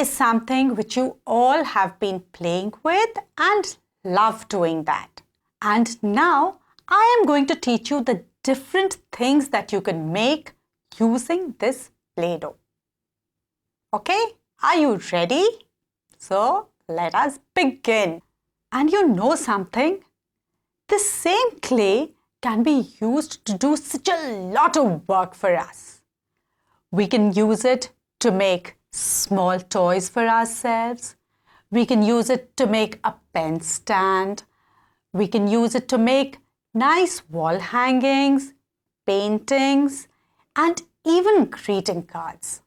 is something which you all have been playing with and love doing that. And now I am going to teach you the different things that you can make using this Play-Doh. Okay, are you ready? So let us begin. And you know something? This same clay can be used to do such a lot of work for us. We can use it to make small toys for ourselves. We can use it to make a pen stand. We can use it to make nice wall hangings, paintings, and even greeting cards.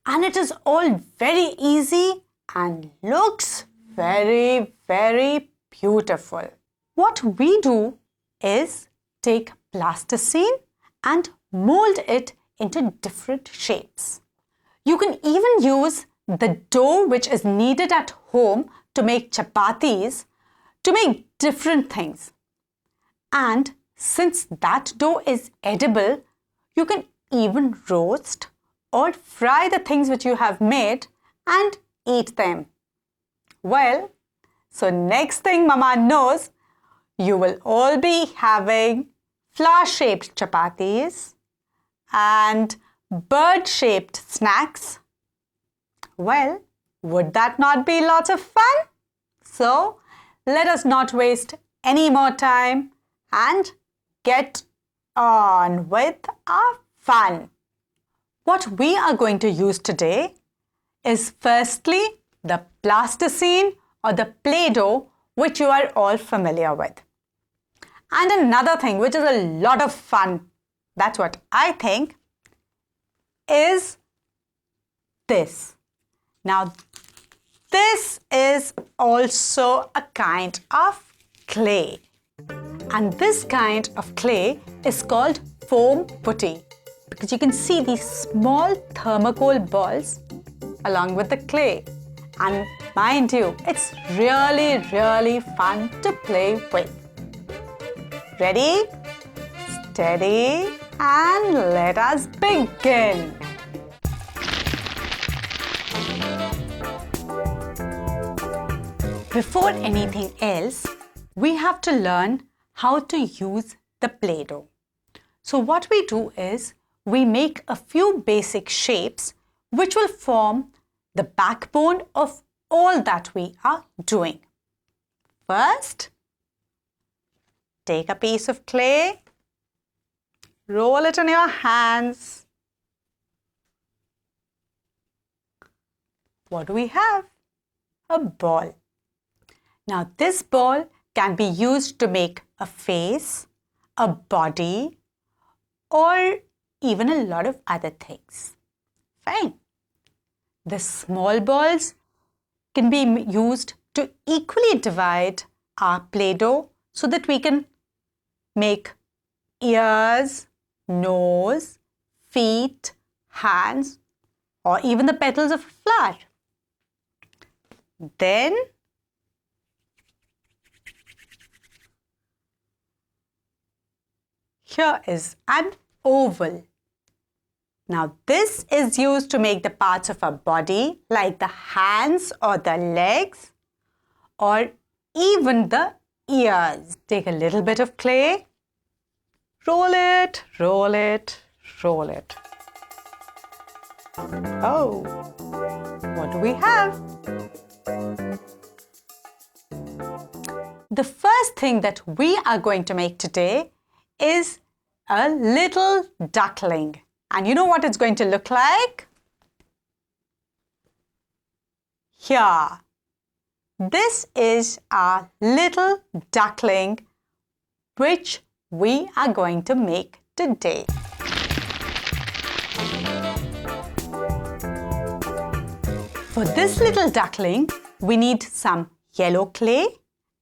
And it is all very easy and looks very, very beautiful. What we do is take plasticine and mold it into different shapes. You can even use the dough which is needed at home to make chapatis to make different things. And since that dough is edible, you can even roast or fry the things which you have made and eat them. Well, so next thing Mama knows, you will all be having flower-shaped chapatis and bird-shaped snacks. Well, would that not be lots of fun? So, let us not waste any more time and get on with our fun. What we are going to use today is firstly the plasticine or the Play-Doh which you are all familiar with. And another thing which is a lot of fun, that's what I think, is this. Now, this is also a kind of clay. And this kind of clay is called foam putty because you can see these small thermocol balls along with the clay. And mind you, it's really, really fun to play with. Ready, steady, and let us begin. Before anything else, we have to learn how to use the Play-Doh. So what we do is we make a few basic shapes which will form the backbone of all that we are doing. First, take a piece of clay, roll it in your hands. What do we have? A ball. Now this ball can be used to make a face, a body, or even a lot of other things. Fine. The small balls can be used to equally divide our Play-Doh so that we can make ears, nose, feet, hands, or even the petals of a flower. Then here is an oval. Now this is used to make the parts of a body like the hands or the legs or even the ears. Take a little bit of clay, roll it, roll it, roll it. Oh, what do we have? The first thing that we are going to make today is a little duckling. And you know what it's going to look like? Here. This is our little duckling which we are going to make today. For this little duckling, we need some yellow clay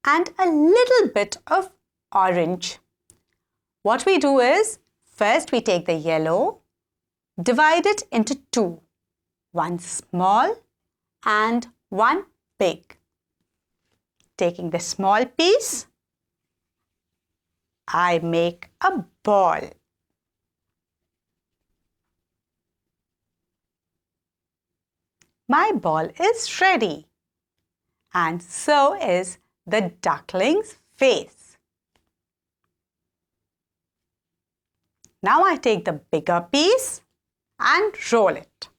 and a little bit of orange. What we do is, first we take the yellow, divide it into two, one small and one big. Taking the small piece, I make a ball. My ball is ready. And so is the duckling's face. Now I take the bigger piece and roll it.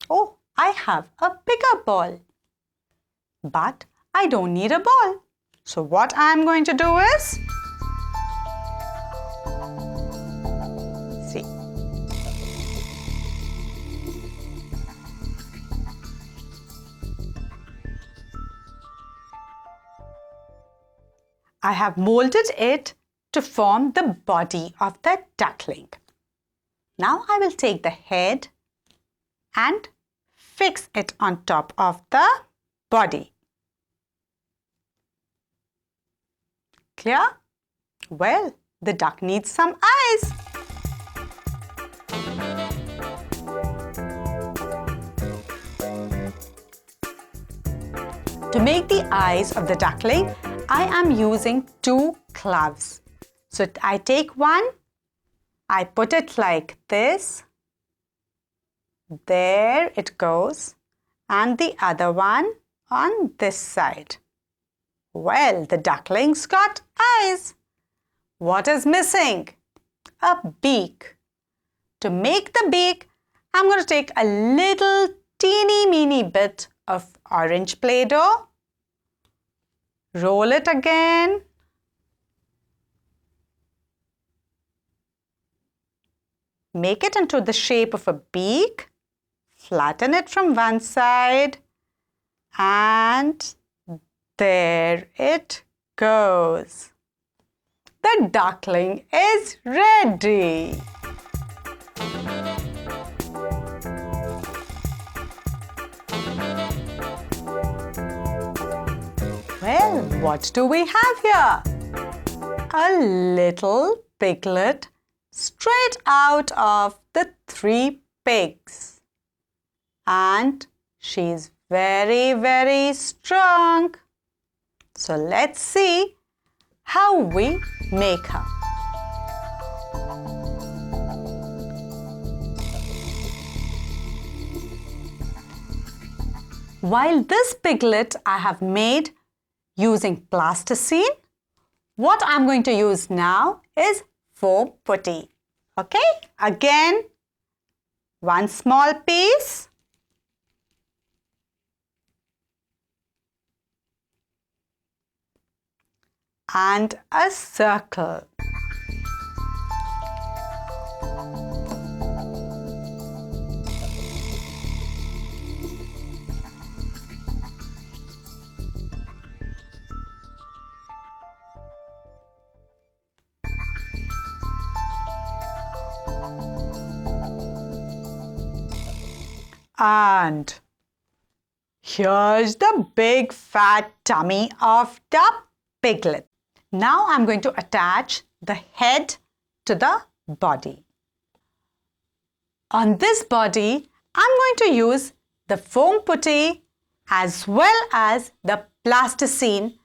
Oh, I have a bigger ball. But I don't need a ball. So what I'm going to do is, see. I have molded it to form the body of the duckling. Now I will take the head and fix it on top of the body. Clear? Well, the duck needs some eyes. To make the eyes of the duckling, I am using 2 cloves. So I take one, I put it like this. There it goes. And the other one on this side. Well, the duckling's got eyes. What is missing? A beak. To make the beak, I'm going to take a little teeny-meeny bit of orange Play-Doh. Roll it again. Make it into the shape of a beak. Flatten it from one side. And there it goes. The duckling is ready. Well, what do we have here? A little piglet straight out of the 3 pigs. And she's very, very strong. So let's see how we make her. While this piglet I have made using plasticine, what I'm going to use now is foam putty. Okay, again, one small piece. And a circle. And here's the big fat tummy of the piglet. Now I'm going to attach the head to the body. On this body, I'm going to use the foam putty as well as the plasticine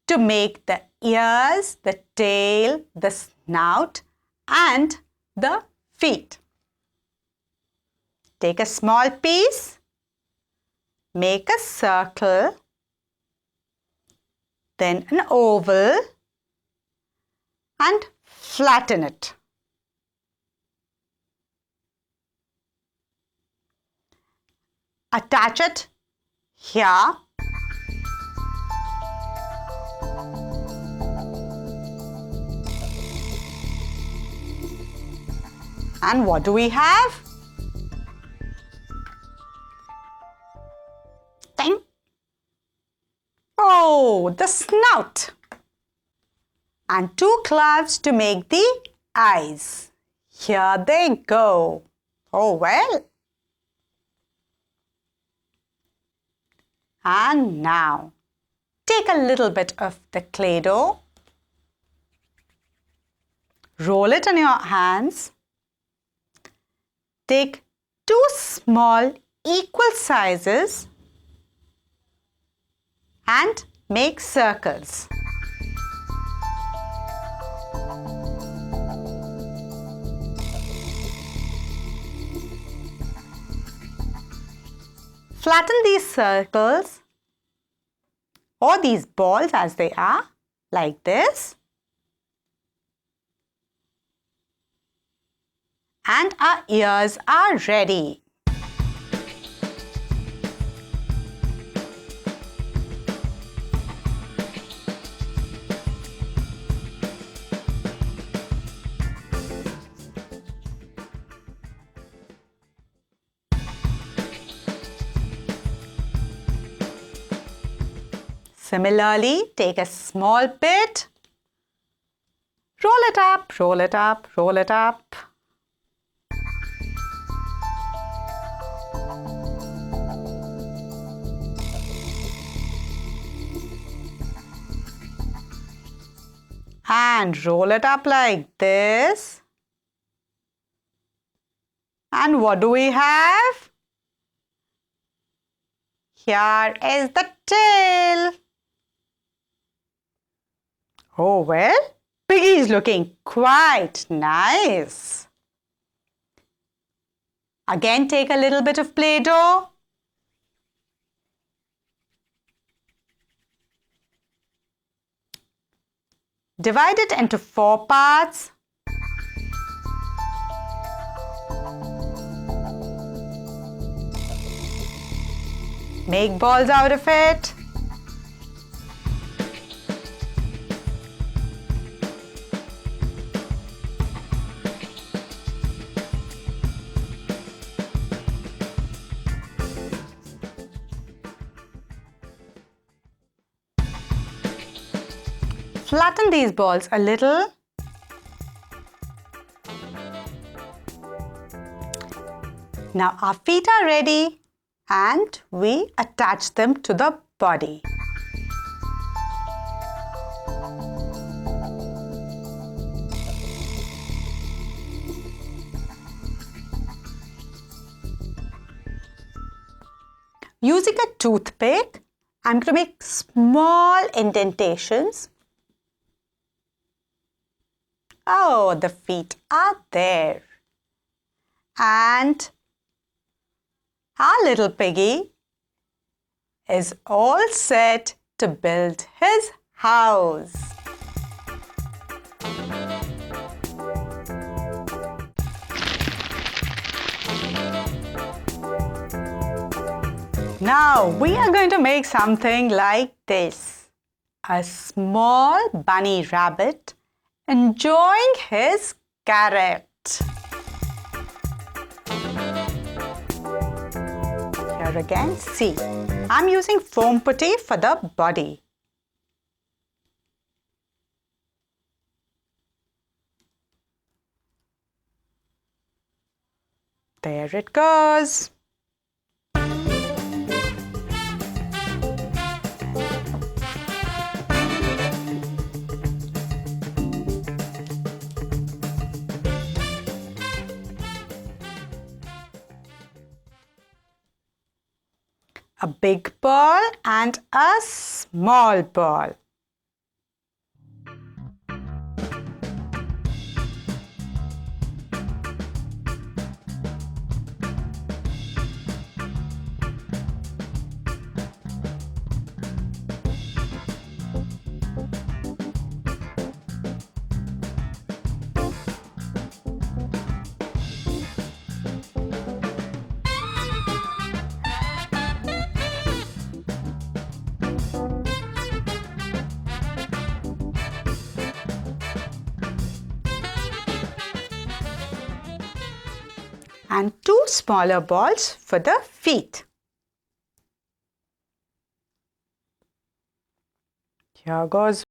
to make the ears, the tail, the snout and the feet. Take a small piece, make a circle, then an oval and flatten it. Attach it here. And what do we have? Ding. Oh, the snout. And 2 cloves to make the eyes. Here they go. Oh, well. And now, take a little bit of the Play-Doh. Roll it in your hands. Take 2 small equal sizes and make circles. Flatten these circles or these balls as they are, like this. And our ears are ready. Similarly, take a small bit, roll it up, roll it up, roll it up. And roll it up like this. And what do we have? Here is the tail. Oh, well, Piggy is looking quite nice. Again, take a little bit of Play-Doh. Divide it into 4 parts. Make balls out of it. Flatten these balls a little. Now our feet are ready and we attach them to the body. Using a toothpick, I'm going to make small indentations. Oh, the feet are there. And our little piggy is all set to build his house. Now we are going to make something like this. A small bunny rabbit enjoying his carrot. Here again, see, I'm using foam putty for the body. There it goes. A big ball and a small ball. And 2 smaller balls for the feet. Here goes